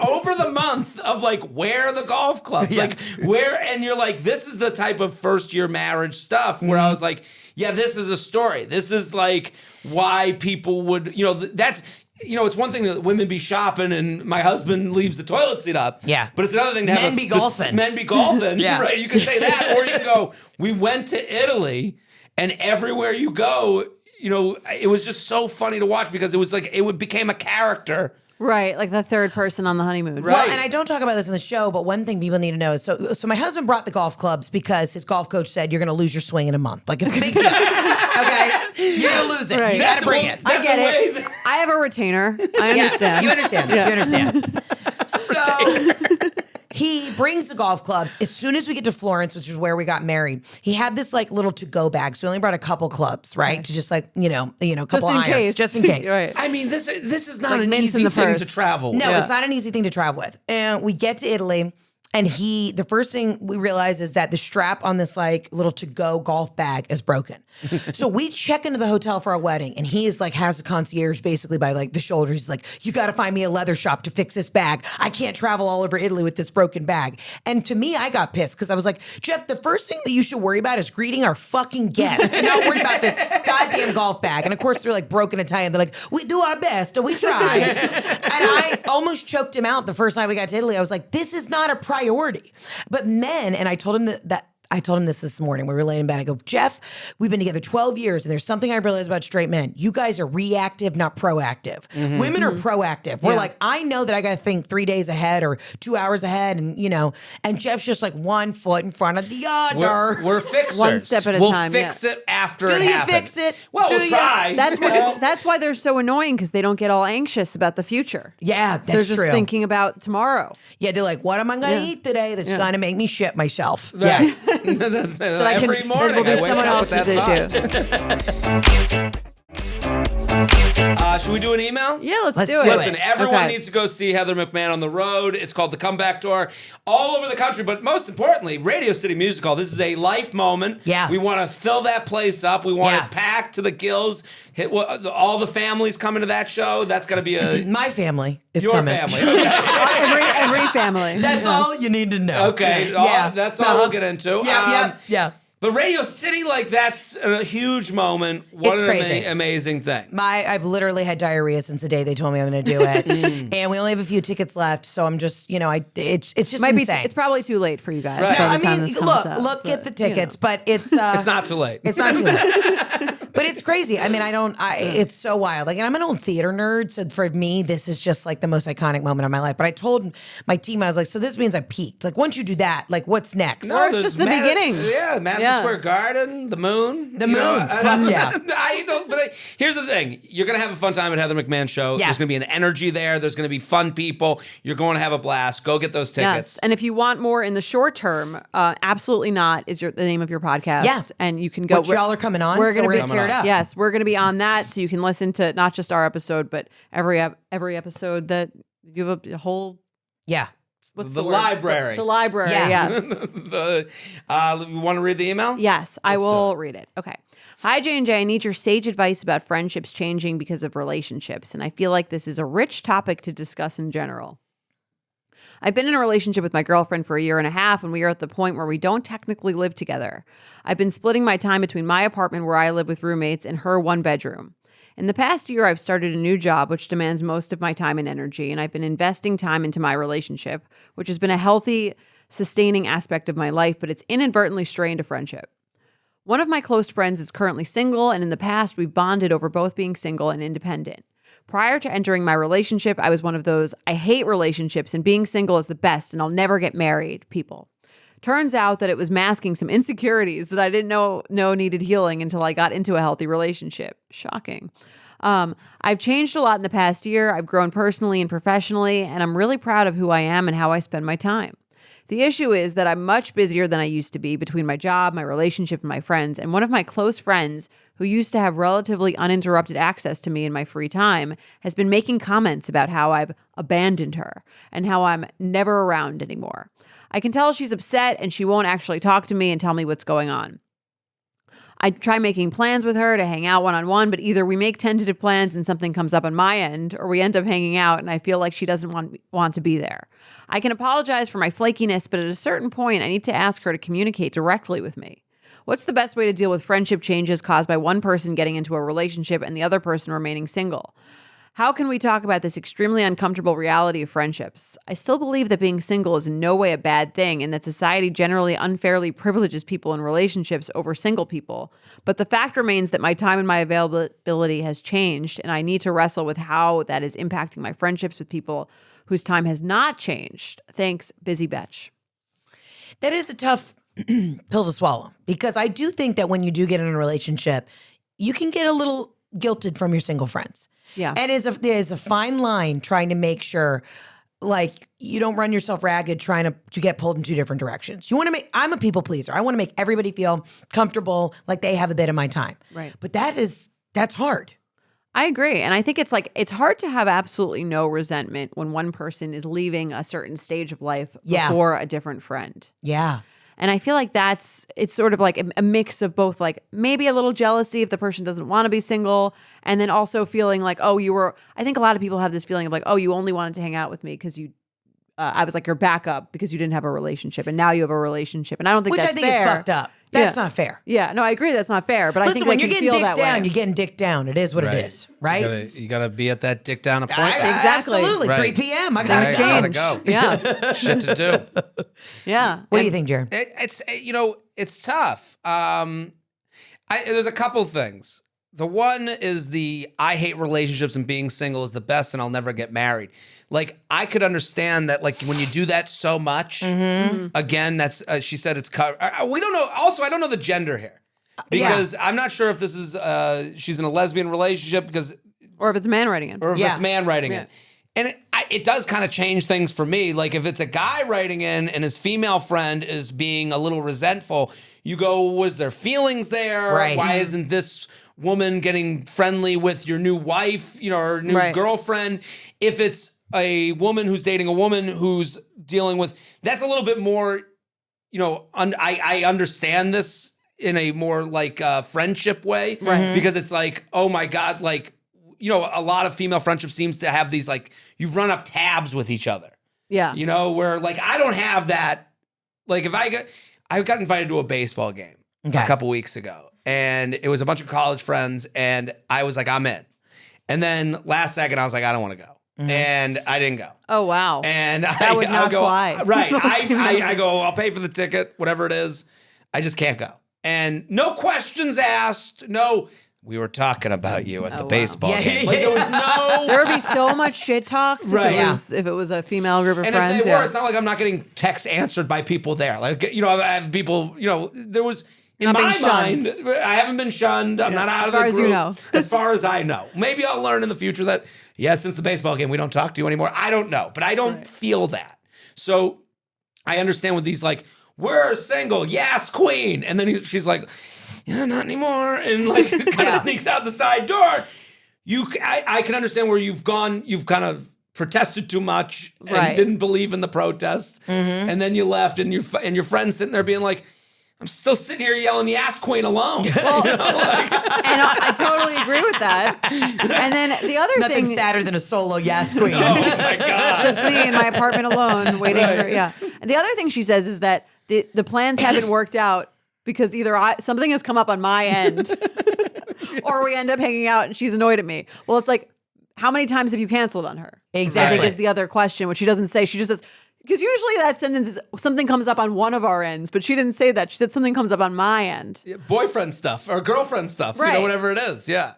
over the month of like where are the golf clubs, like where, and you're like, this is the type of first year marriage stuff where I was like, yeah, this is a story. This is like why people would, that's. It's one thing that women be shopping and my husband leaves the toilet seat up. Yeah. But it's another thing to have Men be golfing. Men be golfing. Yeah. Right. You can say that, or you can go, we went to Italy, and everywhere you go, it was just so funny to watch because it was like it became a character. Right, like the third person on the honeymoon. Right. Well, and I don't talk about this in the show, but one thing people need to know is so my husband brought the golf clubs because his golf coach said you're going to lose your swing in a month. Like it's a big deal. Okay? You're going to lose it. Right. You got to bring it. I get it. I have a retainer. I understand. You understand. You understand. So he brings the golf clubs. As soon as we get to Florence, which is where we got married, he had this like little to-go bag. So we only brought a couple clubs, right? To just like, a couple in irons. case. Just in case. Right. I mean, this is not like an mints easy in the thing to purse. travel. No, with. it's not an easy thing to travel with. And we get to Italy, and the first thing we realize is that the strap on this like little to-go golf bag is broken. So we check into the hotel for our wedding, and he is like has the concierge basically by like the shoulder. He's like, "You got to find me a leather shop to fix this bag. I can't travel all over Italy with this broken bag." And to me, I got pissed because I was like, "Jeff, the first thing that you should worry about is greeting our fucking guests, and not worry about this goddamn golf bag." And of course, they're like broken Italian. They're like, "We do our best, and we try." And I almost choked him out the first time we got to Italy. I was like, "This is not a priority." But men, and I told him that I told him this morning. We were laying in bed. I go, "Jeff, we've been together 12 years, and there's something I realized about straight men. You guys are reactive, not proactive. Women are proactive. We're like, I know that I got to think 3 days ahead or 2 hours ahead, and Jeff's just like 1 foot in front of the other. We're fixers. One step at a we'll time, fix it after Do it you happens. fix it? Well, Do we'll you? try. That's why they're so annoying because they don't get all anxious about the future. Yeah, They're that's just true. thinking about tomorrow. Yeah, they're like, what am I going to eat today that's going to make me shit myself? Right. That's I can- every morning. It'll be I wake someone up with else's that thought. Should we do an email? Yeah, let's do it. Listen, everyone Okay. needs to go see Heather McMahon on the road. It's called The Comeback Tour all over the country, but most importantly, Radio City Music Hall. This is a life moment. Yeah. We want to fill that place up. We want Yeah. it packed to the gills. All the families coming to that show. That's going to be My family is your coming. family. Okay. every family. That's all you need to know. Okay. Yeah. That's all we'll get into. Yeah. But Radio City, like, that's a huge moment. What It's an crazy. amazing thing. I've literally had diarrhea since the day they told me I'm going to do it, and we only have a few tickets left. So I'm just, it's just Might be. insane. It's probably too late for you guys. Right. By I the time mean, this comes out, look, get but, the tickets, but it's It's not too late. It's not too late. But it's crazy. I mean, it's so wild. Like, and I'm an old theater nerd. So for me, this is just like the most iconic moment of my life. But I told my team, I was like, so this means I peaked. Like, once you do that, like, what's next? No, it's there's just the beginning. Yeah, Madison Yeah. Square Garden, the moon. The moon. Fuck yeah. Here's the thing. You're going to have a fun time at Heather McMahon show. Yeah. There's going to be an energy there. There's going to be fun people. You're going to have a blast. Go get those tickets. Yes, and if you want more in the short term, Absolutely Not is the name of your podcast. Yeah. And you can go. Which y'all are coming on, We're so going we're to gonna tear it up. Yes, we're going to be on that, so you can listen to not just our episode, but every episode that you have a whole. Yeah. What's The word? library. The library. Yeah. Yes. You want to read the email? Yes, I Let's do will it. read it. Okay. Hi, J&J. I need your sage advice about friendships changing because of relationships, and I feel like this is a rich topic to discuss in general. I've been in a relationship with my girlfriend for 1.5 years, and we are at the point where we don't technically live together. I've been splitting my time between my apartment where I live with roommates and her one bedroom. In the past year, I've started a new job, which demands most of my time and energy, and I've been investing time into my relationship, which has been a healthy, sustaining aspect of my life, but it's inadvertently strained a friendship. One of my close friends is currently single, and in the past, we've bonded over both being single and independent. Prior to entering my relationship, I was one of those, I hate relationships and being single is the best and I'll never get married people. Turns out that it was masking some insecurities that I didn't know needed healing until I got into a healthy relationship. Shocking. I've changed a lot in the past year. I've grown personally and professionally, and I'm really proud of who I am and how I spend my time. The issue is that I'm much busier than I used to be between my job, my relationship, and my friends. And one of my close friends, who used to have relatively uninterrupted access to me in my free time, has been making comments about how I've abandoned her and how I'm never around anymore. I can tell she's upset and she won't actually talk to me and tell me what's going on. I try making plans with her to hang out one-on-one, but either we make tentative plans and something comes up on my end, or we end up hanging out and I feel like she doesn't want to be there. I can apologize for my flakiness, but at a certain point, I need to ask her to communicate directly with me. What's the best way to deal with friendship changes caused by one person getting into a relationship and the other person remaining single? How can we talk about this extremely uncomfortable reality of friendships? I still believe that being single is in no way a bad thing and that society generally unfairly privileges people in relationships over single people. But the fact remains that my time and my availability has changed, and I need to wrestle with how that is impacting my friendships with people whose time has not changed. Thanks, Busy Betch. That is a tough pill to swallow, because I do think that when you do get in a relationship, you can get a little guilted from your single friends. Yeah. And there's a fine line trying to make sure, like, you don't run yourself ragged trying to get pulled in two different directions. I'm a people pleaser. I want to make everybody feel comfortable, like they have a bit of my time. Right. But that's hard. I agree. And I think it's hard to have absolutely no resentment when one person is leaving a certain stage of life before a different friend. Yeah. And I feel like it's sort of like a mix of both, like maybe a little jealousy if the person doesn't want to be single, and then also feeling like, I think a lot of people have this feeling of like, oh, you only wanted to hang out with me because I was like your backup because you didn't have a relationship, and now you have a relationship. And I don't think that's fair. Which I think is fucked up. That's not fair. Yeah, no, I agree that's not fair, but I think when they you're can getting feel dicked that down, way. you're getting dicked down. It is what it is, right? You gotta be at that dick down appointment. Exactly. Absolutely. Right. 3 p.m. I Right. gotta Gotta go. go. Yeah. Shit to do. Yeah. What do you think, Jared? It's tough. There's a couple things. The one is I hate relationships and being single is the best and I'll never get married. Like, I could understand that, like, when you do that so much, again, that's, she said it's covered. We don't know. Also, I don't know the gender here. Because I'm not sure if this is, she's in a lesbian relationship Or if it's a man writing it. or if it's man writing it. And it does kind of change things for me. Like, if it's a guy writing in and his female friend is being a little resentful, you go, was there feelings there? Right. Why isn't this woman getting friendly with your new wife, or new girlfriend? If it's a woman who's dating a woman who's dealing with, that's a little bit more, I understand this in a more like friendship way. Right. Because it's like, oh my God, like, a lot of female friendship seems to have these, like, you've run up tabs with each other. Yeah. Where, like, I don't have that. Like, I got invited to a baseball game a couple weeks ago. And it was a bunch of college friends. And I was like, I'm in. And then last second, I was like, I don't want to go. And I didn't go. Oh, wow. And that would not fly. Right. I go, I'll pay for the ticket, whatever it is. I just can't go. And no questions asked. No, we were talking about you at the baseball game. Like, there was no... There would be so much shit talked if it was a female group of and friends. If they were, it's not like I'm not getting texts answered by people there. Like, I have people, there was... In my mind, I haven't been shunned. I'm not out of the group. As far as you know. As far as I know. Maybe I'll learn in the future that, since the baseball game, we don't talk to you anymore. I don't know. But I don't feel that. So I understand with these, like, we're single. Yes, queen. And then she's like, yeah, not anymore. And, like, kind of sneaks out the side door. I can understand where you've kind of protested too much and didn't believe in the protest. And then you left and your friend's sitting there being like, I'm still sitting here yelling the ass queen alone. Well, and I totally agree with that. And then the other Nothing thing, sadder than a solo yes queen. Oh my God. it's just me in my apartment alone waiting for, And the other thing she says is that the plans haven't worked out because either something has come up on my end or we end up hanging out and she's annoyed at me. Well, it's like, how many times have you canceled on her? Exactly. I think is the other question, which she doesn't say. She just says, because usually that sentence is something comes up on one of our ends, but she didn't say that. She said something comes up on my end. Boyfriend stuff or girlfriend stuff, whatever it is. Yeah.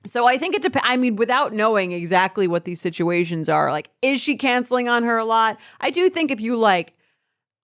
So I think it depends. I mean, without knowing exactly what these situations are, like, is she canceling on her a lot? I do think if you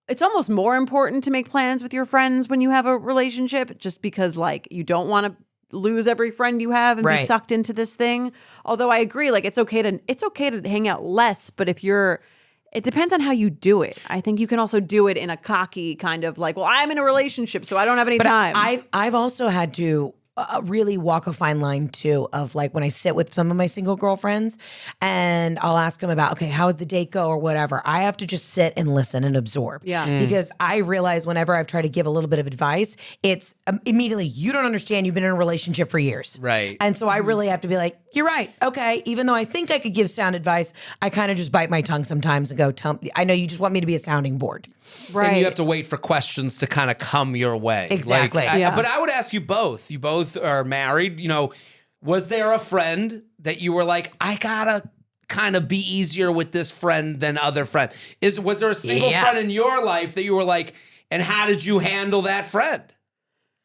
it's almost more important to make plans with your friends when you have a relationship, just because you don't want to lose every friend you have and be sucked into this thing. Although I agree, it's okay to hang out less, but it depends on how you do it. I think you can also do it in a cocky kind of well, I'm in a relationship, so I don't have any time. I've also had to really walk a fine line too of when I sit with some of my single girlfriends and I'll ask them about, okay, how would the date go or whatever. I have to just sit and listen and absorb. Yeah. Because I realize whenever I've tried to give a little bit of advice, it's immediately, you don't understand, you've been in a relationship for years. Right. And so I really have to be like, you're right. Okay. Even though I think I could give sound advice, I kind of just bite my tongue sometimes and go, I know you just want me to be a sounding board. Right. And you have to wait for questions to kind of come your way. Exactly. But I would ask you both. You both are married. Was there a friend that you were like, I gotta kind of be easier with this friend than other friends? Was there a single friend in your life that you were like, and how did you handle that friend?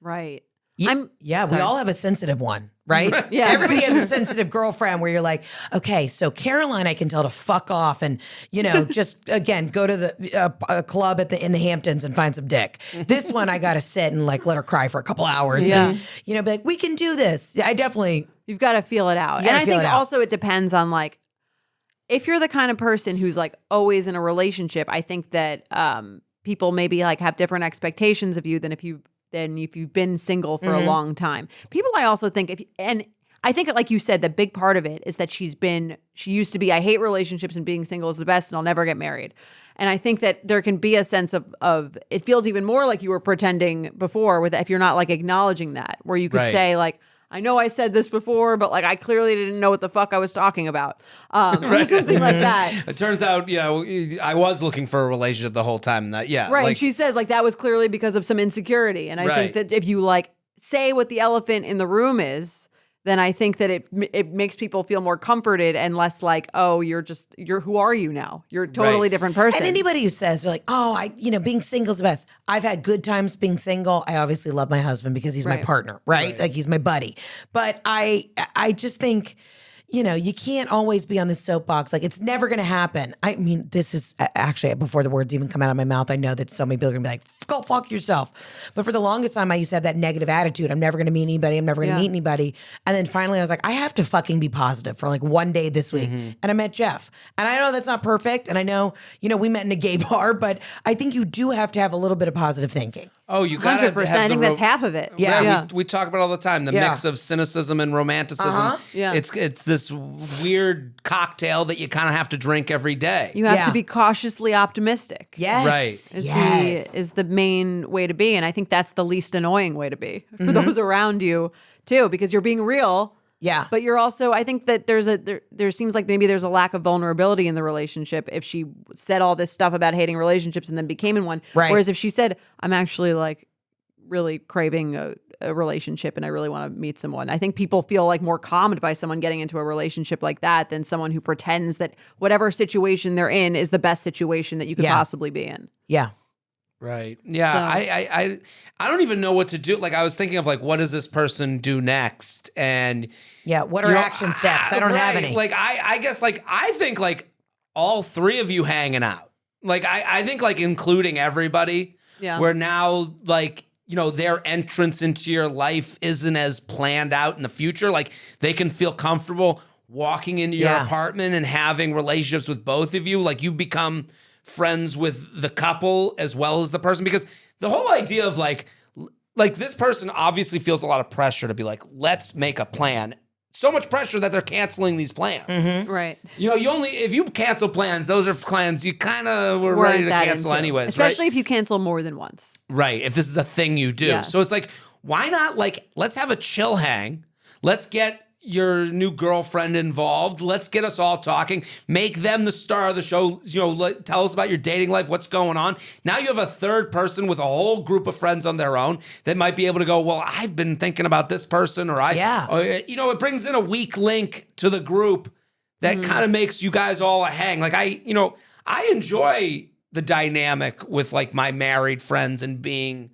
Right. We all have a sensitive one, right? Yeah. Everybody has a sensitive girlfriend where you're like, okay, so Caroline, I can tell to fuck off and, just again, go to the a club in the Hamptons and find some dick. This one, I got to sit and let her cry for a couple hours. Yeah. And, be like, we can do this. I definitely. You've got to feel it out. And I think also it depends on if you're the kind of person who's always in a relationship, I think that people maybe have different expectations of you than if you've been single for a long time. People, I also think, and I think, like you said, the big part of it is that she used to be, I hate relationships and being single is the best and I'll never get married. And I think that there can be a sense of it feels even more like you were pretending before if you're not acknowledging that, where you could say I know I said this before, but I clearly didn't know what the fuck I was talking about. Or something like that. It turns out, I was looking for a relationship the whole time. Right. And she says that was clearly because of some insecurity. And I think that if you say what the elephant in the room is, then I think that it makes people feel more comforted and less oh, you're who are you now? You're a totally different person. And anybody who says they're oh, being single is the best. I've had good times being single. I obviously love my husband because he's my partner, right? He's my buddy. But I just think, you can't always be on the soapbox. It's never going to happen. I mean, this is actually, before the words even come out of my mouth, I know that so many people are going to be like, go fuck yourself. But for the longest time, I used to have that negative attitude. I'm never going to meet anybody. I'm never going to meet anybody. And then finally I was like, I have to fucking be positive for one day this week. And I met Jeff. And I know that's not perfect. And I know, we met in a gay bar, but I think you do have to have a little bit of positive thinking. Oh, you got 100%. I think that's half of it. Yeah. We talk about it all the time. The mix of cynicism and romanticism. Yeah. It's this weird cocktail that you kind of have to drink every day. You have to be cautiously optimistic. Yes. Right. Is the main way to be. And I think that's the least annoying way to be for those around you too, because you're being real. Yeah. But you're also, I think that there seems like maybe there's a lack of vulnerability in the relationship if she said all this stuff about hating relationships and then became in one. Right. Whereas if she said, I'm actually really craving a relationship and I really want to meet someone. I think people feel like more calmed by someone getting into a relationship like that than someone who pretends that whatever situation they're in is the best situation that you could possibly be in. Yeah. Right. Yeah. So- I don't even know what to do. Like I was thinking of like, what does this person do next? And Yeah. What are you know, action steps? I don't have right, any. Like I guess like I think like all three of you hanging out. Like I think like including everybody. Yeah. Where now like, you know, their entrance into your life isn't as planned out in the future. Like they can feel comfortable walking into your apartment and having relationships with both of you. Like you become friends with the couple as well as the person, because the whole idea of like this person obviously feels a lot of pressure to be like, let's make a plan. So much pressure that they're canceling these plans. Right. You know, if you cancel plans, those are plans you kind of were Weren't ready to that cancel into. anyways. Especially right? if you cancel more than once. Right. If this is a thing you do. Yes. So it's like, why not like, let's have a chill hang. Let's get your new girlfriend involved. Let's get us all talking. Make them the star of the show. You know, tell us about your dating life. What's going on? Now you have a third person with a whole group of friends on their own that might be able to go, well, I've been thinking about this person, or you know, it brings in a weak link to the group that kind of makes you guys all a hang. Like I enjoy the dynamic with like my married friends and being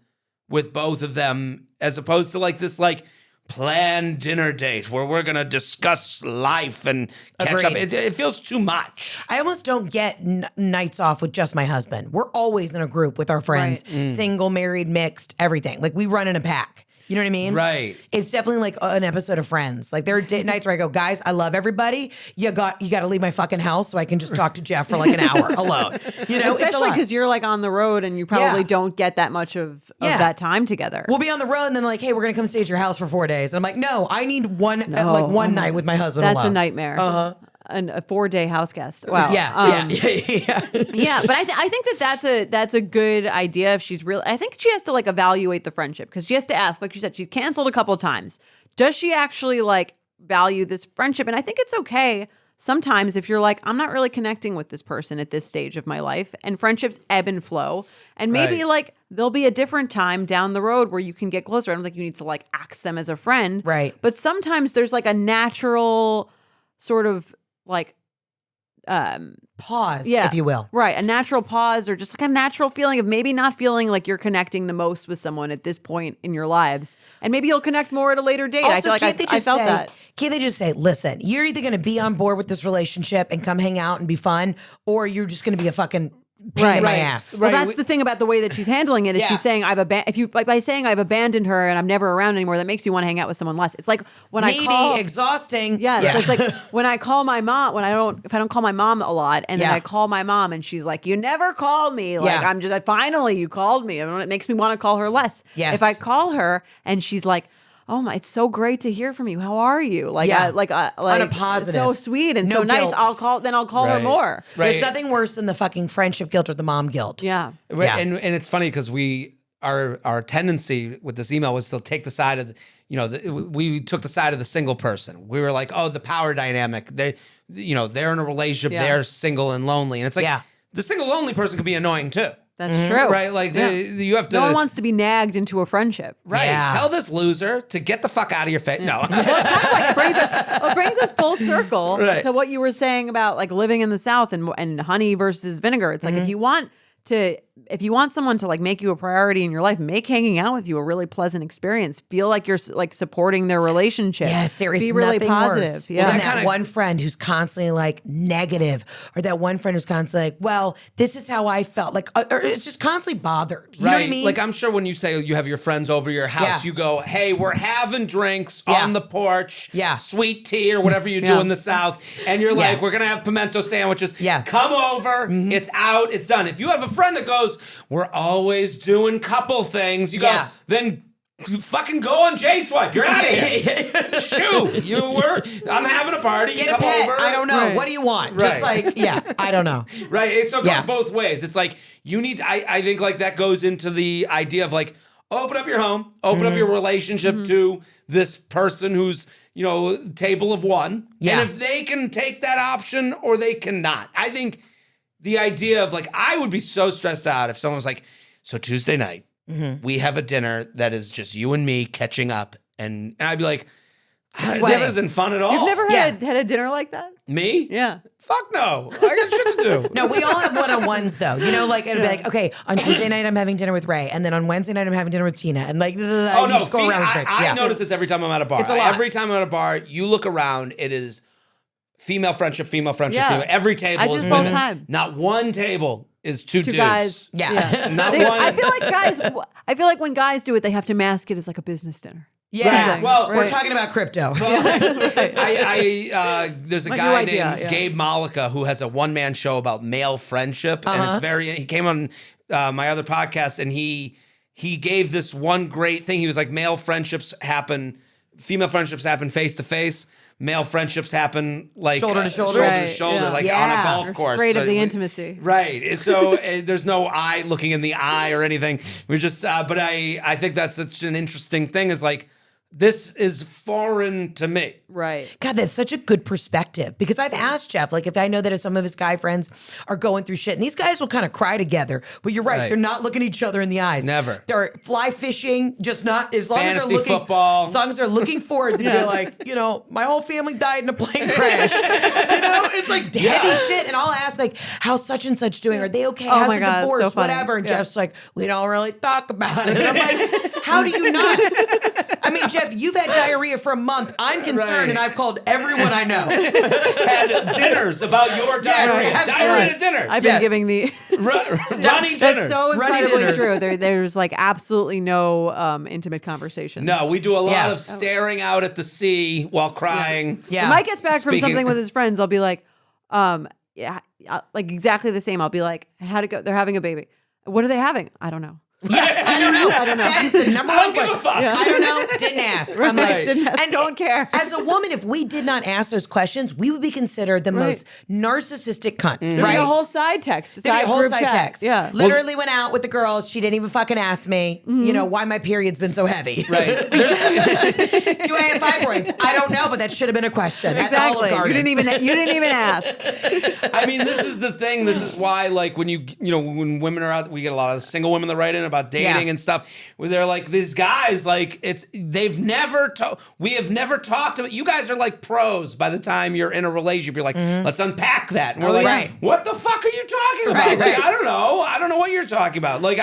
with both of them, as opposed to like this like planned dinner date where we're going to discuss life and catch up. It feels too much. I almost don't get nights off with just my husband. We're always in a group with our friends, single, married, mixed, everything. Like we run in a pack. You know what I mean? Right. It's definitely like an episode of Friends. Like there are nights where I go, guys, I love everybody. You got to leave my fucking house so I can just talk to Jeff for like an hour alone. You know, Especially because you're like on the road and you probably don't get that much of that time together. We'll be on the road and then like, hey, we're gonna come stay at your house for 4 days. And I'm like, no, I need one night with my husband. That's alone. a nightmare. A 4-day house guest. Wow. Yeah. Yeah, but I think that's a good idea. If she's real, I think she has to like evaluate the friendship, because she has to ask, like you said, she's canceled a couple of times. Does she actually like value this friendship? And I think it's okay sometimes if you're like, I'm not really connecting with this person at this stage of my life, and friendships ebb and flow. And maybe like there'll be a different time down the road where you can get closer. I don't think you need to like axe them as a friend. Right. But sometimes there's like a natural sort of like pause, if you will. Right. A natural pause, or just like a natural feeling of maybe not feeling like you're connecting the most with someone at this point in your lives. And maybe you'll connect more at a later date. Also, I feel like I felt that. Can't they just say, listen, you're either going to be on board with this relationship and come hang out and be fun, or you're just going to be a fucking pain in my ass. Well, that's the thing about the way that she's handling it is she's saying by saying I've abandoned her and I'm never around anymore, that makes you want to hang out with someone less. It's like when needy, exhausting. Yes, yeah. It's like when I call my mom, if I don't call my mom a lot, and then I call my mom and she's like, you never call me. Like I'm just finally you called me. And it makes me want to call her less. Yes. If I call her and she's like, oh my, it's so great to hear from you. How are you? Like, on a it's positive, so sweet and no so nice. guilt. I'll call her more. Right. There's nothing worse than the fucking friendship guilt or the mom guilt. Yeah. Right. Yeah. And it's funny because our tendency with this email was to take the side of we took the side of the single person. We were like, oh, the power dynamic. They're in a relationship. Yeah. They're single and lonely, and it's like the single lonely person can be annoying too. That's true. Right? Like you have to. No one wants to be nagged into a friendship. Right. Yeah. Tell this loser to get the fuck out of your face. No. It brings us full circle to what you were saying about like living in the South and honey versus vinegar. It's like if you want someone to like make you a priority in your life, make hanging out with you a really pleasant experience. Feel like you're like supporting their relationship. Yes, there is Be really nothing positive. worse. Yeah. Than that one friend who's constantly like negative, or that one friend who's constantly like, well, this is how I felt. Like, or it's just constantly bothered. You know what I mean? Like, I'm sure when you say you have your friends over your house, you go, hey, we're having drinks on the porch, sweet tea or whatever you do in the South. And you're like, we're going to have pimento sandwiches. Yeah. Come over. It's out. It's done. If you have a friend that goes, we're always doing couple things, you go, then fucking go on J-Swipe. You're out of here. Shoo. I'm having a party. Get you a come pet. over. I don't know. Right. What do you want? Right. Just like, I don't know. Right. So it goes both ways. It's like you need I think like that goes into the idea of like open up your home, open up your relationship to this person who's, table of one. Yeah. And if they can take that option or they cannot. I think the idea of like I would be so stressed out if someone was like, so Tuesday night, we have a dinner that is just you and me catching up. And I'd be like, this Sweating. isn't fun at all. You've never Yeah. had a dinner like that? Me? Yeah. Fuck no. I got shit to do. No, we all have one-on-ones though. You know, like it'd be like, okay, on Tuesday night I'm having dinner with Ray, and then on Wednesday night I'm having dinner with Tina, and like, Oh, you no. just go around with drinks. I notice this every time I'm at a bar. It's a lot. Every time I'm at a bar, you look around, it is female friendship, female friendship, Yeah. female. Every table I is just all the women. time. Not one table is two dudes. Guys. Yeah. Not They- one. I feel like when guys do it, they have to mask it as like a business dinner. Yeah. Right. Well, we're Right. talking about crypto. There's a Like guy your named idea, yeah. Gabe Malika who has a one-man show about male friendship, and it's he came on my other podcast, and he gave this one great thing. He was like, female friendships happen face to face. Male friendships happen like Shoulder to shoulder. shoulder to Right, shoulder, yeah. like Yeah. on a golf They're course. afraid of So the we- intimacy. Right. So there's no eye looking in the eye or anything. We're just, but I think that's such an interesting thing is like, this is foreign to me. Right. God, that's such a good perspective because I've asked Jeff, like, if I know that if some of his guy friends are going through shit, and these guys will kind of cry together, but you're right, Right. they're not looking each other in the eyes. Never. They're fly fishing, just not as long as Fantasy they're looking football. As long as they're looking forward to be Yes. like, you know, my whole family died in a plane crash. You know, it's like heavy shit, and I'll ask like, how's such and such doing? Are they okay? Oh How's my the God, it's divorce? so funny. Whatever. And Yeah. Jeff's like, we don't really talk about it. And I'm like, how do you not? I mean, Jeff, you've had diarrhea for a month. I'm concerned, Right. and I've called everyone I know. Had dinners about your diarrhea. Yes, Diarrhea absolutely. dinners. I've been Yes. giving the Runny That's dinners. so Runny incredibly dinners. true. There's like absolutely no intimate conversations. No, we do a lot Yeah. of staring out at the sea while crying. Yeah. When Mike gets back from Speaking- something with his friends, I'll be like, like exactly the same. I'll be like, how'd it go? They're having a baby. What are they having? I don't know. Yeah, I don't know. That is the number I one don't give a question. fuck. I don't know. Didn't ask. I'm like, Right. Didn't ask, and don't care. As a woman, if we did not ask those questions, we would be considered the most narcissistic cunt, There'd be right? a whole side text. There'd be a whole group side chat. text. Yeah. Literally went out with the girls. She didn't even fucking ask me, you know, why my period's been so heavy. Right. Do I have fibroids? I don't know, but that should have been a question. At Olive Exactly. Garden. You didn't even ask. I mean, this is the thing. This is why, like, when when women are out, we get a lot of single women that write in about dating Yeah. and stuff. Where they're like, these guys, like, we have never talked about. You guys are like pros. By the time you're in a relationship, you're like, let's unpack that. And we're like, right. what the fuck are you talking about? Right, Like, right. I don't know what you're talking about. Like,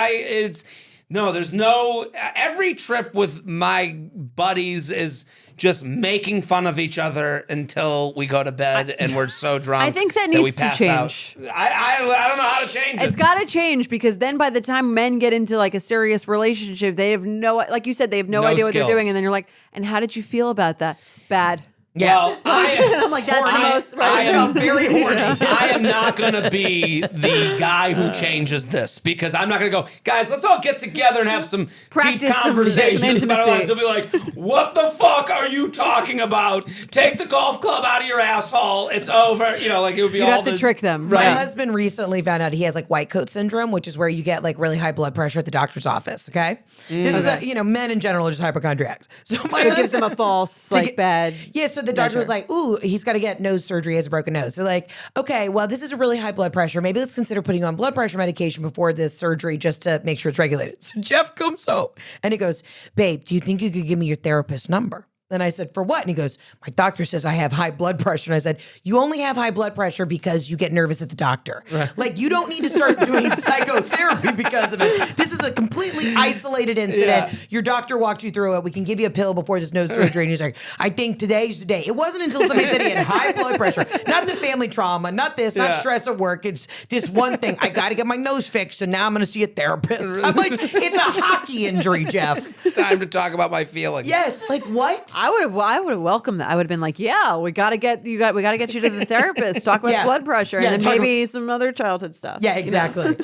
there's no. Every trip with my buddies is just making fun of each other until we go to bed and we're so drunk. I think that we needs to pass change. out. I don't know how to change it. It's got to change because then by the time men get into like a serious relationship, they have like you said, they have no No idea what skills. they're doing. And then you're like, and how did you feel about that? Bad. Yeah. Well, I'm like, that's the most. I am very horny. I am not going to be the guy who changes this because I'm not going to go, guys, let's all get together and have some Practice deep some conversations about our lives. intimacy. They'll be like, what the fuck are you talking about? Take the golf club out of your asshole. It's over. You know, like it would be You'd all have to trick them. My Right. husband recently found out he has like white coat syndrome, which is where you get like really high blood pressure at the doctor's office. Okay. This is men in general are just hypochondriacs. So my It gives them a false, like, bad. Yeah. So the doctor was like, ooh, he's got to get nose surgery. He has a broken nose. So like, okay, well, this is a really high blood pressure. Maybe let's consider putting you on blood pressure medication before this surgery just to make sure it's regulated. So Jeff comes home and he goes, babe, do you think you could give me your therapist's number? Then I said, for what? And he goes, my doctor says I have high blood pressure. And I said, you only have high blood pressure because you get nervous at the doctor. Like, you don't need to start doing psychotherapy because of it. This is a completely isolated incident. Yeah. Your doctor walked you through it. We can give you a pill before this nose surgery. And he's like, I think today's the day. It wasn't until somebody said he had high blood pressure, not the family trauma, not this, not Yeah. stress at work. It's this one thing. I got to get my nose fixed. And now I'm going to see a therapist. I'm like, it's a hockey injury, Jeff. It's time to talk about my feelings. Yes. Like, what? I would have welcomed that. I would have been like, yeah, we got to get you to the therapist, talk about Yeah. blood pressure, Yeah, and talk then maybe some other childhood stuff. Yeah, exactly.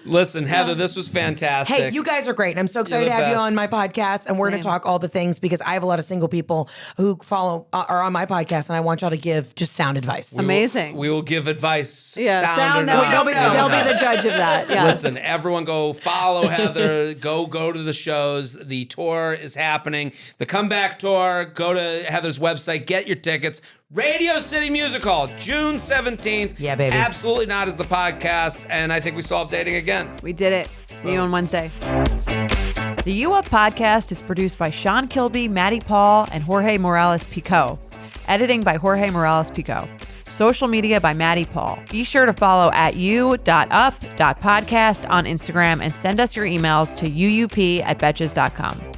Listen, Heather, this was fantastic. Hey, you guys are great. And I'm so excited the to have you best. on my podcast. And we're going to talk all the things because I have a lot of single people who are on my podcast. And I want y'all to give just sound advice. Amazing. We will give advice. Yeah, sound or they'll, not. they'll be the judge of that. Yes. Listen, everyone go follow Heather. go to the shows. The tour is happening. The comeback tour. Go to Heather's website. Get your tickets. Radio City Music Hall, June 17th. Yeah, baby. Absolutely Not is the podcast, and I think we solved dating again. We did it. See you on Wednesday. The You Up podcast is produced by Sean Kilby, Maddie Paul, and Jorge Morales-Pico. Editing by Jorge Morales-Pico. Social media by Maddie Paul. Be sure to follow at you.up.podcast on Instagram and send us your emails to uup@betches.com.